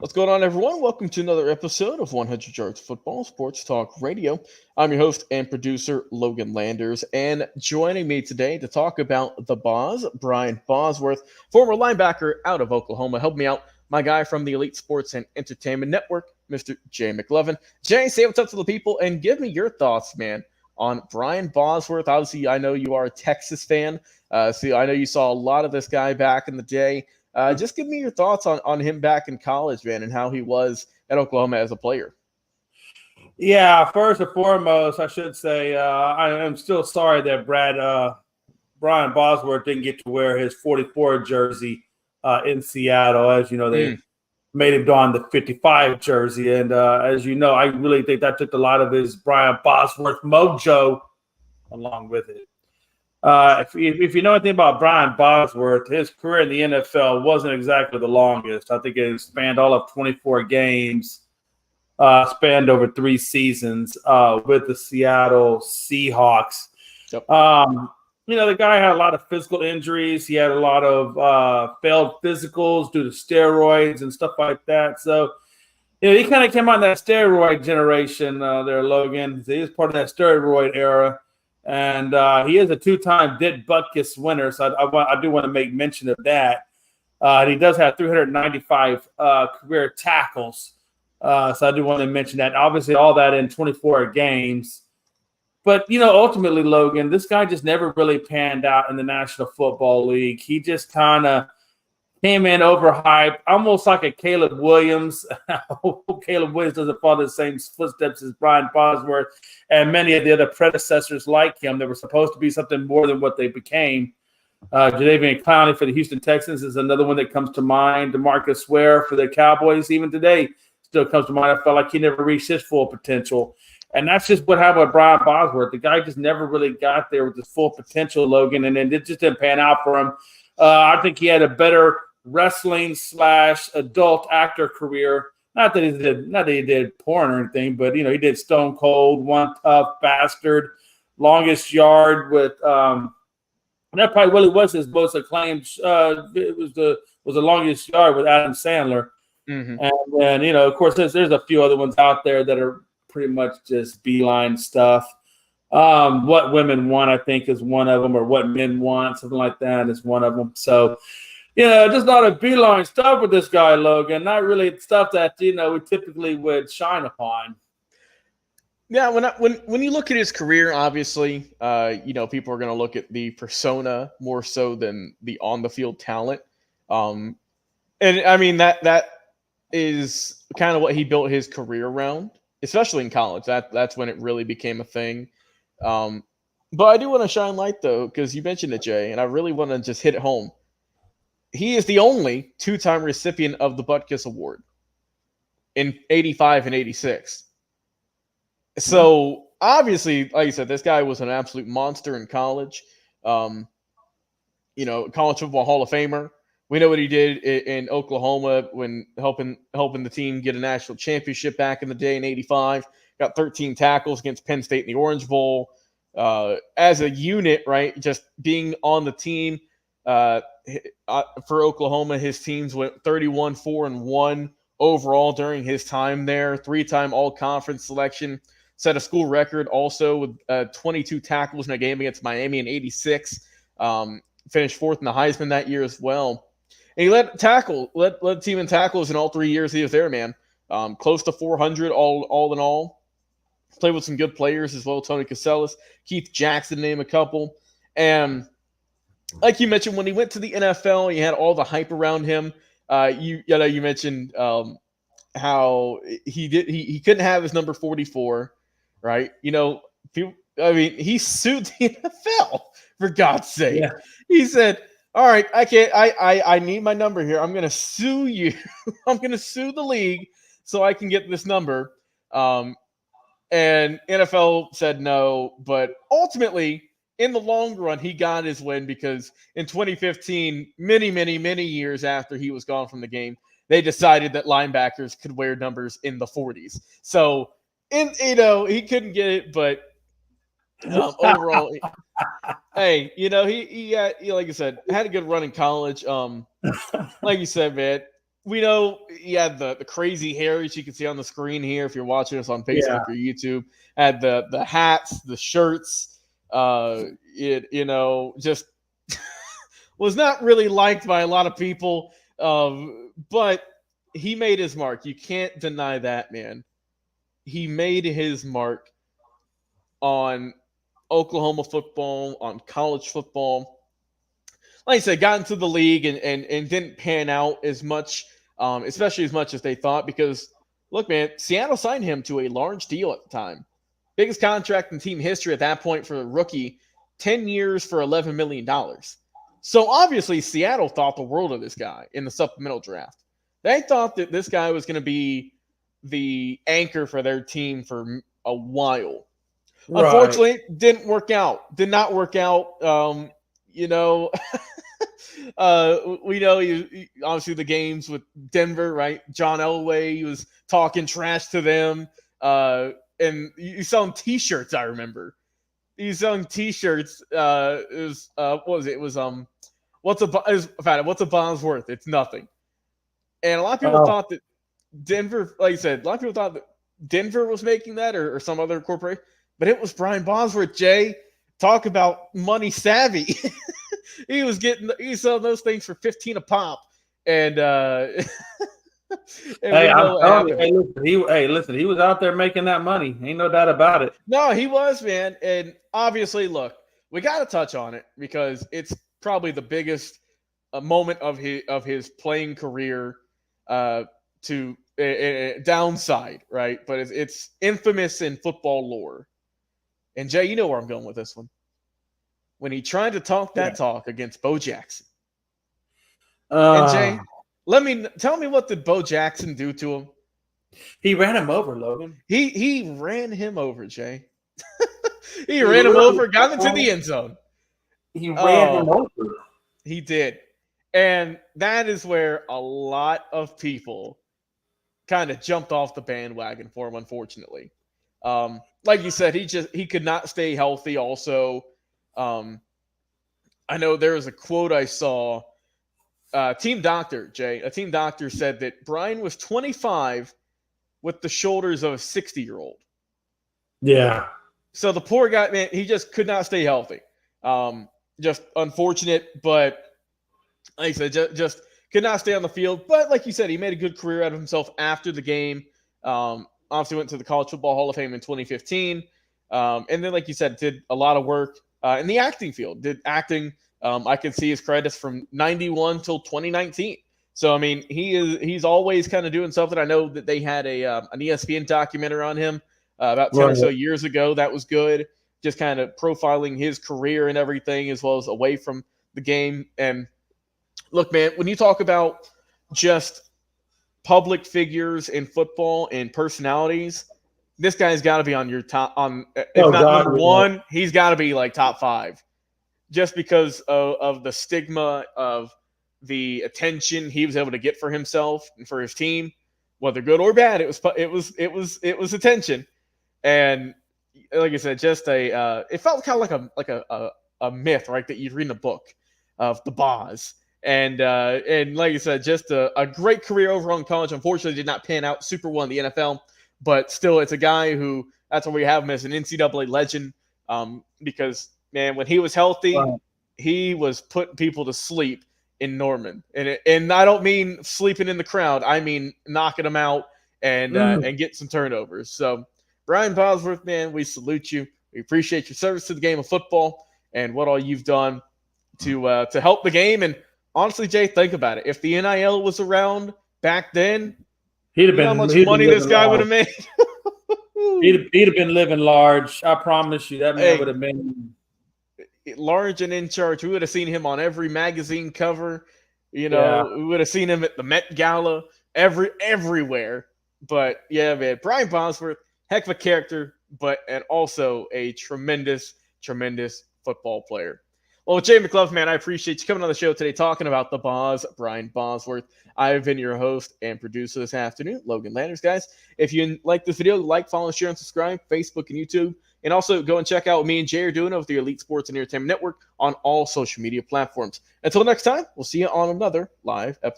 What's going on, everyone? Welcome to another episode of 100 Yards Football Sports Talk Radio. I'm your host and producer, Logan Landers, and joining me today to talk about the Boz, Brian Bosworth, former linebacker out of Oklahoma. Help me out, my guy from the Elite Sports and Entertainment Network, Mr. Jay McLovin. Jay, say what's up to the people and give me your thoughts, man, on Brian Bosworth. Obviously, I know you are a Texas fan, so I know you saw a lot of this guy back in the day. Just give me your thoughts on him back in college, man, and how he was at Oklahoma as a player. Yeah, first and foremost, I should say I am still sorry that Brian Bosworth didn't get to wear his 44 jersey in Seattle. As you know, they made him don the 55 jersey. And as you know, I really think that took a lot of his Brian Bosworth mojo along with it. If you know anything about Brian Bosworth, his career in the NFL wasn't exactly the longest. I think it spanned all of 24 games, spanned over 3 seasons with the Seattle Seahawks. Yep. The guy had a lot of physical injuries. He had a lot of failed physicals due to steroids and stuff like that. So, he kind of came out in that steroid generation there, Logan. He was part of that steroid era. And he is a 2-time Dick Butkus winner, so I do want to make mention of that. He does have 395 career tackles, so I do want to mention that. Obviously, all that in 24 games. But, ultimately, Logan, this guy just never really panned out in the National Football League. He just kind of came in overhyped, almost like a Caleb Williams. Caleb Williams doesn't follow the same footsteps as Brian Bosworth and many of the other predecessors like him that were supposed to be something more than what they became. Jadeveon Clowney for the Houston Texans is another one that comes to mind. DeMarcus Ware for the Cowboys, even today, still comes to mind. I felt like he never reached his full potential. And that's just what happened with Brian Bosworth. The guy just never really got there with his full potential, Logan, and then it just didn't pan out for him. I think he had a better wrestling/adult actor career. Not that he did porn or anything, but he did Stone Cold, One Tough Bastard, Longest Yard with that probably really was his most acclaimed. It was the Longest Yard with Adam Sandler, and then of course there's a few other ones out there that are pretty much just beeline stuff. What Women Want, I think, is one of them, or What Men Want, something like that is one of them. So. Just not a beeline stuff with this guy, Logan. Not really stuff that, we typically would shine upon. Yeah, when you look at his career, obviously, people are going to look at the persona more so than the on-the-field talent. And, I mean, that is kind of what he built his career around, especially in college. That's when it really became a thing. But I do want to shine light, though, because you mentioned it, Jay, and I really want to just hit it home. He is the only 2-time recipient of the Butkus Award in 85 and 86. So, obviously, like I said, this guy was an absolute monster in college. College Football Hall of Famer. We know what he did in Oklahoma when helping the team get a national championship back in the day in 85. Got 13 tackles against Penn State in the Orange Bowl. As a unit, right, just being on the team, for Oklahoma, his teams went 31-4-1 overall during his time there. 3-time all-conference selection. Set a school record also with 22 tackles in a game against Miami in 86. Finished 4th in the Heisman that year as well. And he led the team in tackles in all 3 years he was there, man. Close to 400 all in all. Played with some good players as well. Tony Casellas, Keith Jackson, name a couple. And like you mentioned, when he went to the NFL, he had all the hype around him. You mentioned how he couldn't have his number 44, right? He sued the NFL for God's sake. Yeah. He said, "All right, I need my number here. I'm going to sue you. I'm going to sue the league so I can get this number." And NFL said no, but ultimately, in the long run, he got his win because in 2015, many years after he was gone from the game, they decided that linebackers could wear numbers in the 40s. So, he couldn't get it, but overall, hey, he like I said, had a good run in college. Like you said, man, we know he had the crazy hair, as you can see on the screen here if you're watching us on Yeah. Facebook or YouTube. Had the hats, the shirts. Just was not really liked by a lot of people. But he made his mark. You can't deny that, man. He made his mark on Oklahoma football, on college football. Like I said, got into the league and didn't pan out as much, especially as much as they thought. Because, look, man, Seattle signed him to a large deal at the time. Biggest contract in team history at that point for a rookie, 10 years for $11 million. So, obviously, Seattle thought the world of this guy in the supplemental draft. They thought that this guy was going to be the anchor for their team for a while. Right. Unfortunately, didn't work out. Did not work out. We know obviously the games with Denver, right? John Elway, he was talking trash to them. And you selling T-shirts, I remember. He's selling T-shirts. What was it? It was what's a Bosworth? It's nothing. And a lot of people thought that Denver, like you said, a lot of people thought that Denver was making that or some other corporation, but it was Brian Bosworth. Jay, talk about money savvy. He's selling those things for $15 a pop, and listen, he was out there making that money. Ain't no doubt about it. No, he was, man. And obviously, look, we got to touch on it because it's probably the biggest moment of his playing career to a downside, right? But it's infamous in football lore. And Jay, you know where I'm going with this one. When he tried to talk that talk against Bo Jackson. And Jay, tell me what did Bo Jackson do to him? He ran him over, Logan. He ran him over, Jay. he ran him over, got into the end zone. He ran him over. He did. And that is where a lot of people kind of jumped off the bandwagon for him, unfortunately. Like you said, he could not stay healthy also. I know there was a quote I saw. Team doctor, Jay, a team doctor said that Brian was 25 with the shoulders of a 60-year-old. Yeah. So the poor guy, man, he just could not stay healthy. Just unfortunate, but like I said, just could not stay on the field. But like you said, he made a good career out of himself after the game. Obviously went to the College Football Hall of Fame in 2015. And then, like you said, did a lot of work in the acting field. Did acting. I can see his credits from 91 till 2019. So, I mean, he's always kind of doing something. I know that they had an ESPN documentary on him about 10 or so years ago. That was good. Just kind of profiling his career and everything, as well as away from the game. And look, man, when you talk about just public figures in football and personalities, this guy's got to be on your top. Number one, he's got to be like top 5, just because of the stigma of the attention he was able to get for himself and for his team, whether good or bad. It was attention, and like I said, just it felt kind of like a myth, right? That you'd read in a book of the Boz. And like I said, just a great career overall in college. Unfortunately, did not pan out super well in the NFL, but still, it's a guy who, that's why we have him as an NCAA legend, because, man, when he was healthy, he was putting people to sleep in Norman. And I don't mean sleeping in the crowd. I mean knocking them out and get some turnovers. So, Brian Bosworth, man, we salute you. We appreciate your service to the game of football and what all you've done to help the game. And honestly, Jay, think about it. If the NIL was around back then, he'd have been how much money this guy would have made. he'd have been living large. I promise you, that man would have been large and in charge. We would have seen him on every magazine cover. We would have seen him at the Met Gala, everywhere. But yeah, man, Brian Bosworth, heck of a character, and also a tremendous, tremendous football player. Well, Jay McLove, man, I appreciate you coming on the show today talking about the Boz, Brian Bosworth. I've been your host and producer this afternoon, Logan Landers, guys. If you like this video, like, follow, share, and subscribe, Facebook and YouTube. And also go and check out what me and Jay are doing over the Elite Sports and Entertainment Network on all social media platforms. Until next time, we'll see you on another live episode.